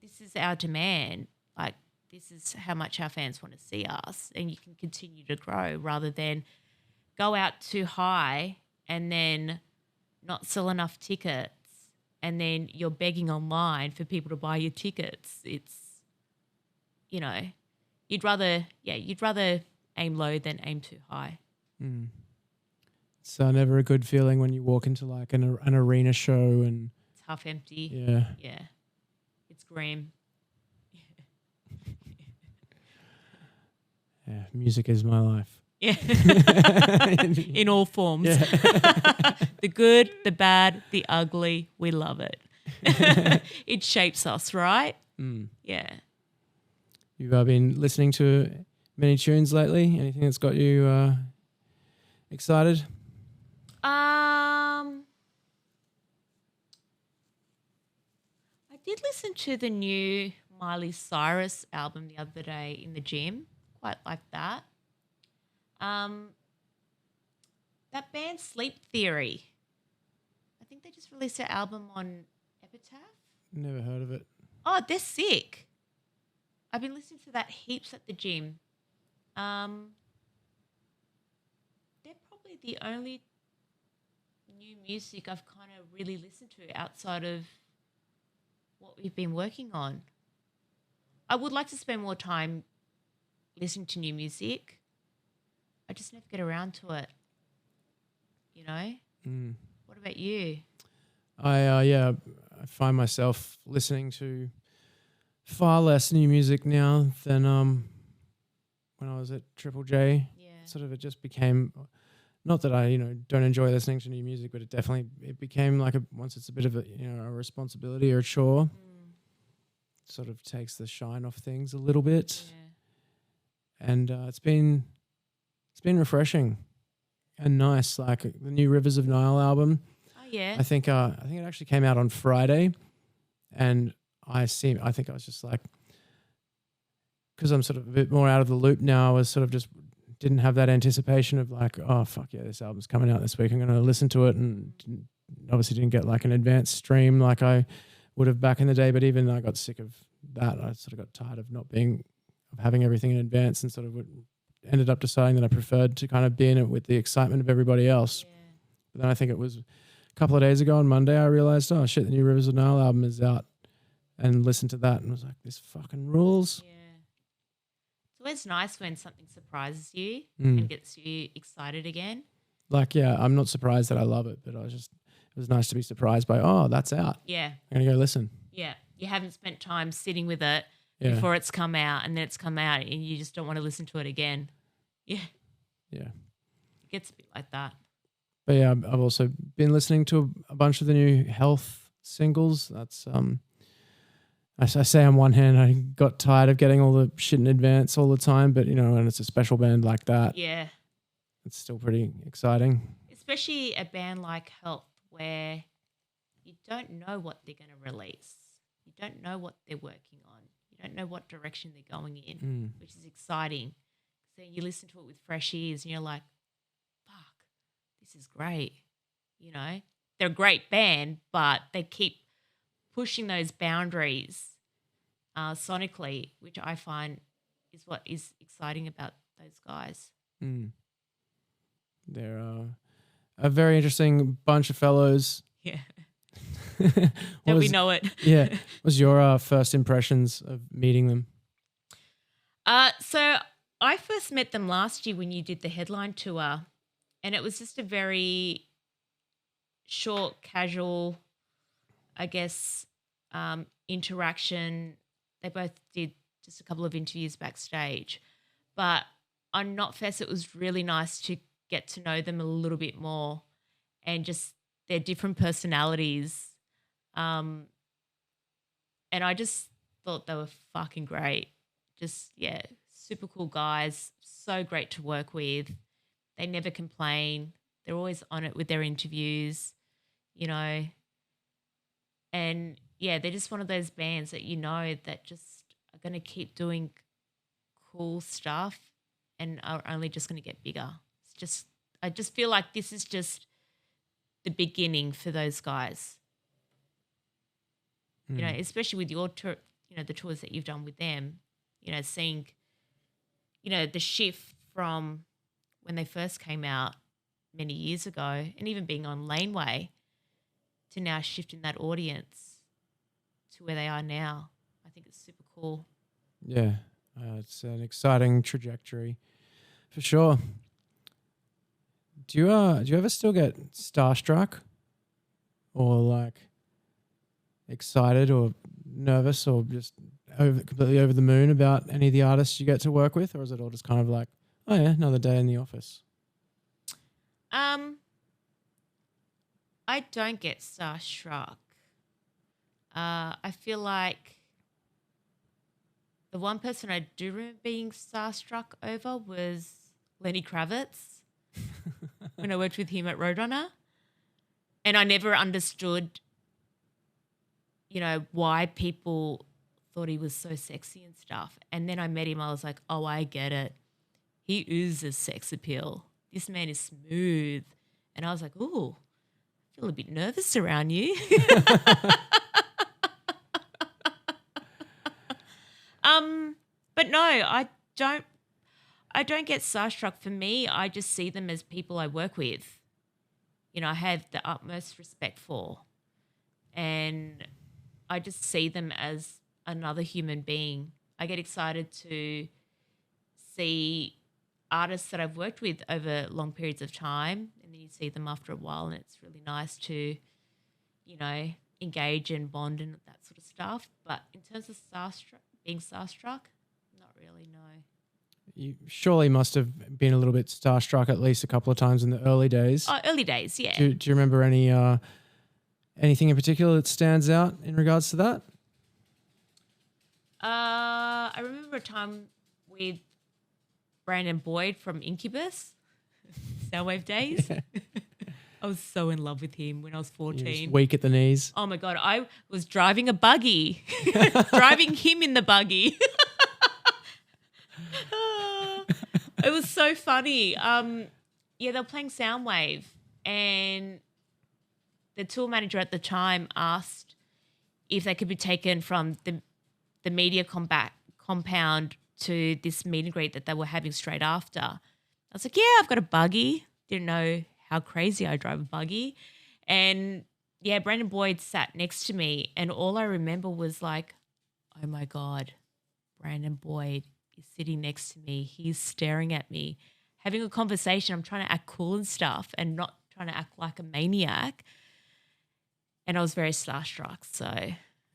S2: this is our demand. Like, this is how much our fans want to see us, and you can continue to grow rather than go out too high and then not sell enough tickets and then you're begging online for people to buy your tickets. It's, you'd rather aim low than aim too high.
S1: It's never a good feeling when you walk into like an arena show and
S2: It's half empty.
S1: yeah.
S2: It's grim.
S1: Yeah, music is my life.
S2: Yeah. In all forms.
S1: Yeah.
S2: The good, the bad, the ugly, we love it. It shapes us, right? Yeah.
S1: You've been listening to many tunes lately? Anything that's got you excited?
S2: I did listen to the new Miley Cyrus album the other day in the gym. Quite like that. That band Sleep Theory. I think they just released their album on Epitaph.
S1: Never heard of it.
S2: Oh, they're sick. I've been listening to that heaps at the gym. They're probably the only new music I've kind of really listened to outside of what we've been working on. I would like to spend more time listening to new music. I just never get around to it, you know? What about you?
S1: I find myself listening to far less new music now than when I was at Triple J.
S2: Yeah.
S1: Sort of it just became, not that I don't enjoy listening to new music, but it became like once it's a bit of a a responsibility or a chore. Sort of takes the shine off things a little bit.
S2: Yeah.
S1: And it's been refreshing and nice. Like the new Rivers of Nile album.
S2: Oh yeah.
S1: I think it actually came out on Friday, and I think I was just like, because I'm sort of a bit more out of the loop now. I was sort of just didn't have that anticipation of like, oh fuck yeah, this album's coming out this week. I'm going to listen to it, and obviously didn't get like an advanced stream like I would have back in the day. But even I got sick of that. I sort of got tired of having everything in advance, and sort of ended up deciding that I preferred to kind of be in it with the excitement of everybody else.
S2: Yeah.
S1: But then I think it was a couple of days ago on Monday, I realized, oh shit, the new Rivers of Nile album is out, and listened to that and was like, this fucking rules.
S2: Yeah. It's always nice when something surprises you and gets you excited again.
S1: Like, yeah, I'm not surprised that I love it, but it was nice to be surprised by, oh, that's out.
S2: Yeah.
S1: I'm going to go listen.
S2: Yeah. You haven't spent time sitting with it before it's come out, and then it's come out and you just don't want to listen to it again. Yeah.
S1: Yeah.
S2: It gets a bit like that.
S1: But yeah, I've also been listening to a bunch of the new Health singles. That's, I say on one hand, I got tired of getting all the shit in advance all the time, but and it's a special band like that.
S2: Yeah.
S1: It's still pretty exciting.
S2: Especially a band like Health, where you don't know what they're going to release. You don't know what they're working on. You don't know what direction they're going in, which is exciting. So you listen to it with fresh ears and you're like, fuck, this is great. They're a great band, but they keep pushing those boundaries sonically, which I find is what is exciting about those guys.
S1: They're a very interesting bunch of fellows.
S2: Yeah. Don't we know it?
S1: Yeah. What was your first impressions of meeting them?
S2: So I first met them last year when you did the headline tour, and it was just a very short, casual, I guess, interaction. They both did just a couple of interviews backstage. But on Knotfest, it was really nice to get to know them a little bit more and just their different personalities. And I just thought they were fucking great. Just, yeah, super cool guys, so great to work with. They never complain. They're always on it with their interviews, And, yeah, they're just one of those bands that that just are going to keep doing cool stuff and are only just going to get bigger. I just feel like this is just the beginning for those guys. Especially with your tour, the tours that you've done with them, seeing, the shift from when they first came out many years ago and even being on Laneway to now shifting that audience to where they are now. I think it's super cool.
S1: Yeah. It's an exciting trajectory for sure. Do you ever still get starstruck or like excited or nervous or just completely over the moon about any of the artists you get to work with, or is it all just kind of like, oh yeah, another day in the office?
S2: I don't get starstruck. I feel like the one person I do remember being starstruck over was Lenny Kravitz when I worked with him at Roadrunner. And I never understood, why people thought he was so sexy and stuff. And then I met him. I was like, oh, I get it. He oozes sex appeal. This man is smooth. And I was like, ooh, I feel a bit nervous around you. But no, I don't get starstruck. For me, I just see them as people I work with. I have the utmost respect for. And I just see them as another human being. I get excited to see artists that I've worked with over long periods of time, and then you see them after a while, and it's really nice to, engage and bond and that sort of stuff. But in terms of being starstruck, not really, no.
S1: You surely must have been a little bit starstruck at least a couple of times in the early days.
S2: Oh, early days, yeah.
S1: Do you remember anything in particular that stands out in regards to that?
S2: I remember a time with Brandon Boyd from Incubus, Soundwave days. I was so in love with him when I was 14.
S1: He was weak at the knees.
S2: Oh my God, I was driving a buggy, driving him in the buggy. It was so funny. They were playing Soundwave, and the tour manager at the time asked if they could be taken from the media compound to this meet and greet that they were having straight after. I was like, yeah, I've got a buggy. Didn't know how crazy I drive a buggy. And yeah, Brandon Boyd sat next to me, and all I remember was like, oh my God, Brandon Boyd is sitting next to me. He's staring at me, having a conversation. I'm trying to act cool and stuff and not trying to act like a maniac. And I was very starstruck. So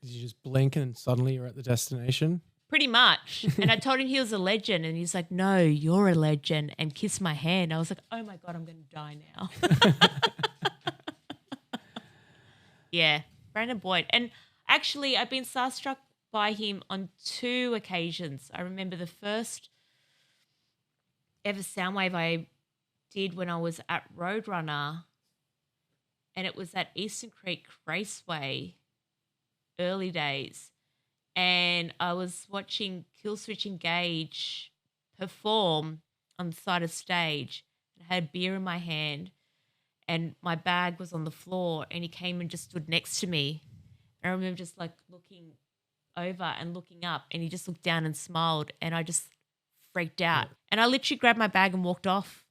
S1: did you just blink and suddenly you're at the destination?
S2: Pretty much. And I told him he was a legend, and he's like, no, you're a legend, and kissed my hand. I was like, oh my God, I'm going to die now. Yeah, Brandon Boyd. And actually, I've been starstruck by him on 2 occasions. I remember the first ever Soundwave I did when I was at Roadrunner, and it was at Eastern Creek Raceway, early days. And I was watching Killswitch Engage perform on the side of stage. I had a beer in my hand, and my bag was on the floor, and he came and just stood next to me. And I remember just like looking over and looking up, and he just looked down and smiled, and I just freaked out. And I literally grabbed my bag and walked off.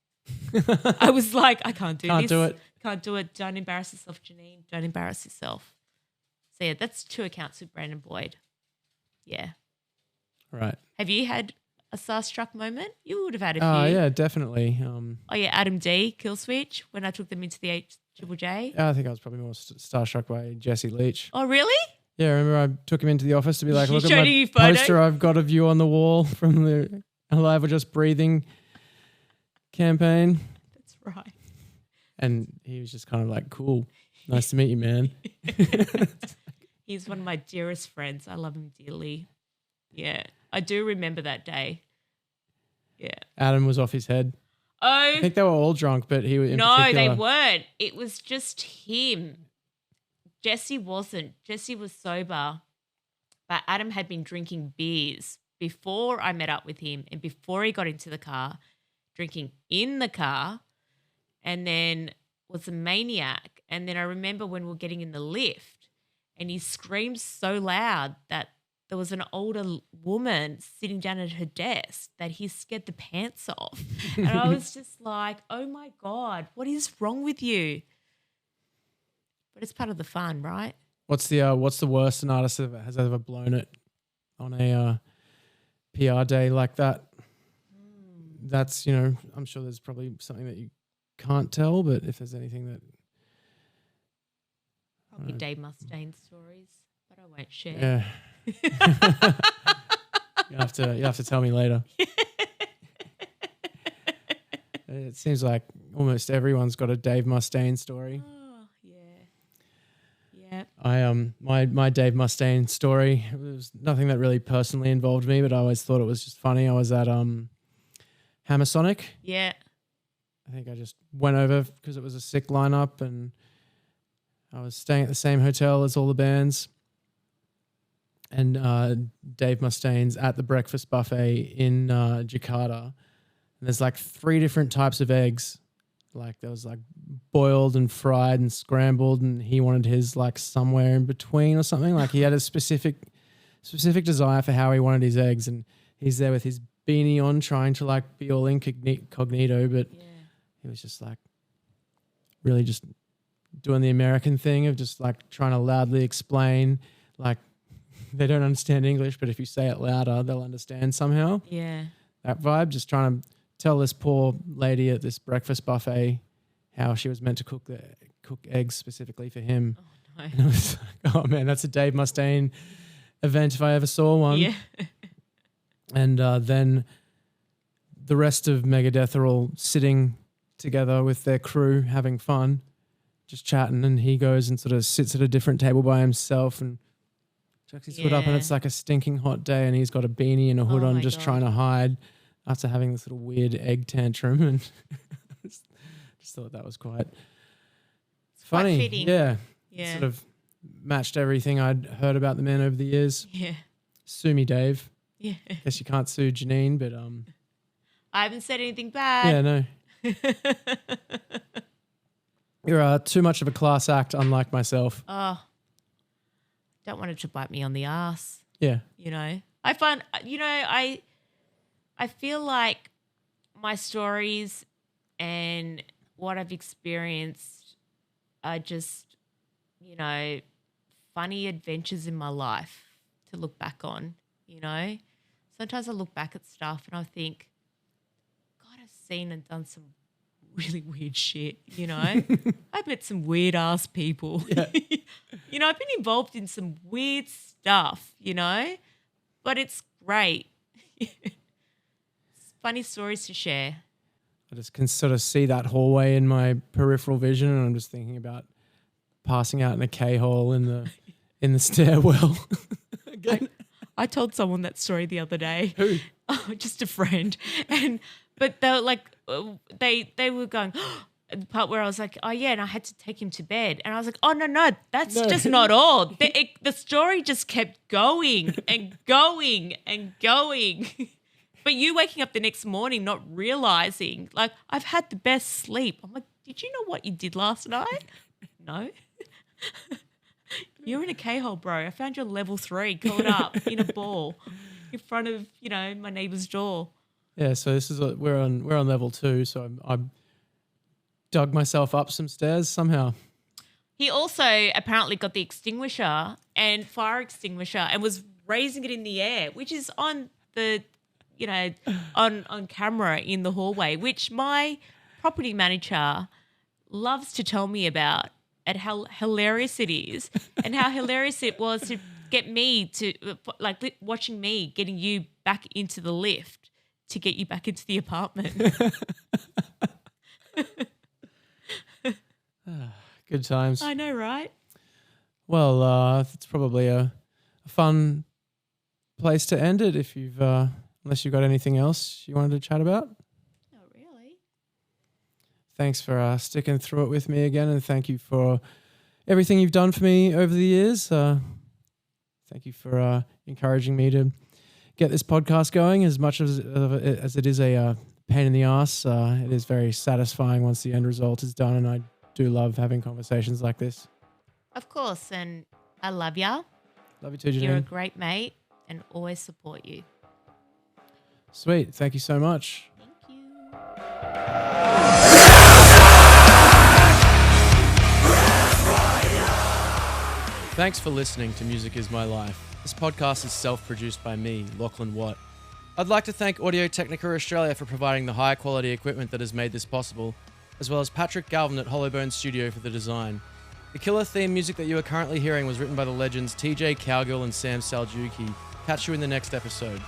S2: I was like, I can't do this.
S1: Can't do it.
S2: Can't do it. Don't embarrass yourself, Janine. Don't embarrass yourself. So yeah, that's 2 accounts with Brandon Boyd. Yeah.
S1: Right.
S2: Have you had a starstruck moment? You would have had a few.
S1: Oh, yeah, definitely.
S2: Oh, yeah, Adam D, Killswitch, when I took them into the HJJ.
S1: I think I was probably more starstruck by Jesse Leach.
S2: Oh, really?
S1: Yeah, I remember I took him into the office to be like,
S2: He
S1: look at
S2: showed
S1: my
S2: you your photo?
S1: poster I've got of you on the wall from the Alive or Just Breathing campaign.
S2: That's right.
S1: And he was just kind of like, cool. Nice to meet you, man.
S2: He's one of my dearest friends. I love him dearly. Yeah. I do remember that day. Yeah.
S1: Adam was off his head.
S2: Oh.
S1: I think they were all drunk, but he was in
S2: No,
S1: particular.
S2: they weren't. It was just him. Jesse wasn't. Jesse was sober. But Adam had been drinking beers before I met up with him and before he got into the car, drinking in the car, and then was a maniac. And then I remember when we were getting in the lift, and he screamed so loud that there was an older woman sitting down at her desk that he scared the pants off. And I was just like, oh my God, what is wrong with you? But it's part of the fun, right?
S1: What's the worst an artist has ever blown it on a PR day like that. That's, I'm sure there's probably something that you can't tell, but if there's anything that...
S2: Probably Dave Mustaine stories, but I won't share.
S1: Yeah. You have to tell me later. It seems like almost everyone's got a Dave Mustaine story.
S2: Oh, yeah.
S1: My Dave Mustaine story, it was nothing that really personally involved me, but I always thought it was just funny. I was at Hammersonic.
S2: Yeah.
S1: I think I just went over because it was a sick lineup, and I was staying at the same hotel as all the bands. And Dave Mustaine's at the breakfast buffet in Jakarta. And there's like 3 different types of eggs. Like there was like boiled and fried and scrambled, and he wanted his like somewhere in between or something. Like he had a specific desire for how he wanted his eggs, and he's there with his beanie on trying to like be all incognito, but he was just like really just doing the American thing of just like trying to loudly explain, like they don't understand English, but if you say it louder, they'll understand somehow.
S2: Yeah.
S1: That vibe, just trying to tell this poor lady at this breakfast buffet how she was meant to cook eggs specifically for him.
S2: Oh, no.
S1: And I was like, oh man, that's a Dave Mustaine event if I ever saw one.
S2: Yeah.
S1: And then the rest of Megadeth are all sitting together with their crew having fun, just chatting, and he goes and sort of sits at a different table by himself and chucks his hood up, and it's like a stinking hot day, and he's got a beanie and a hood on, just trying to hide after having this little weird egg tantrum, and just thought that was quite funny.
S2: Quite fitting.
S1: Yeah.
S2: Yeah.
S1: Sort of matched everything I'd heard about the man over the years.
S2: Yeah.
S1: Sue me, Dave.
S2: Yeah.
S1: Guess you can't sue Janine, but
S2: I haven't said anything bad.
S1: yeah, no. You're too much of a class act, unlike myself.
S2: Oh, don't want it to bite me on the ass.
S1: Yeah.
S2: I find, I feel like my stories and what I've experienced are just, funny adventures in my life to look back on, Sometimes I look back at stuff and I think, God, I've seen and done some really weird shit, I've met some weird ass people.
S1: Yeah.
S2: I've been involved in some weird stuff, but it's great. It's funny stories to share.
S1: I just can sort of see that hallway in my peripheral vision, and I'm just thinking about passing out in a K-hole in the stairwell.
S2: I told someone that story the other day.
S1: Who?
S2: Oh, just a friend. But they were like, they were going, the part where I was like, oh yeah, and I had to take him to bed. And I was like, oh no, that's just not all. The story just kept going and going and going. But you waking up the next morning not realizing, like, I've had the best sleep. I'm like, did you know what you did last night? No. You're in a K-hole, bro. I found your level 3 curled up in a ball in front of, my neighbour's door. Yeah,
S1: so this is we're on level 2, so I dug myself up some stairs somehow.
S2: He also apparently got the extinguisher and fire extinguisher and was raising it in the air, which is on the, on camera in the hallway, which my property manager loves to tell me about, and how hilarious it is, and how hilarious it was to get me to, like, watching me getting you back into the lift to get you back into the apartment.
S1: Good times.
S2: I know, right?
S1: Well, it's probably a fun place to end it if you've, unless you've got anything else you wanted to chat about.
S2: Not really.
S1: Thanks for sticking through it with me again, and thank you for everything you've done for me over the years. Thank you for encouraging me to get this podcast going. As much as it is a pain in the ass, it is very satisfying once the end result is done, and I do love having conversations like this.
S2: Of course, and I love ya.
S1: Love you too, Janine.
S2: You're a great mate and always support you.
S1: Sweet. Thank you so much.
S2: Thank you.
S1: Thanks for listening to Music Is My Life. This podcast is self-produced by me, Lachlan Watt. I'd like to thank Audio Technica Australia for providing the high quality equipment that has made this possible, as well as Patrick Galvin at Hollowbone Studio for the design. The killer theme music that you are currently hearing was written by the legends TJ Cowgill and Sam Saljuki. Catch you in the next episode.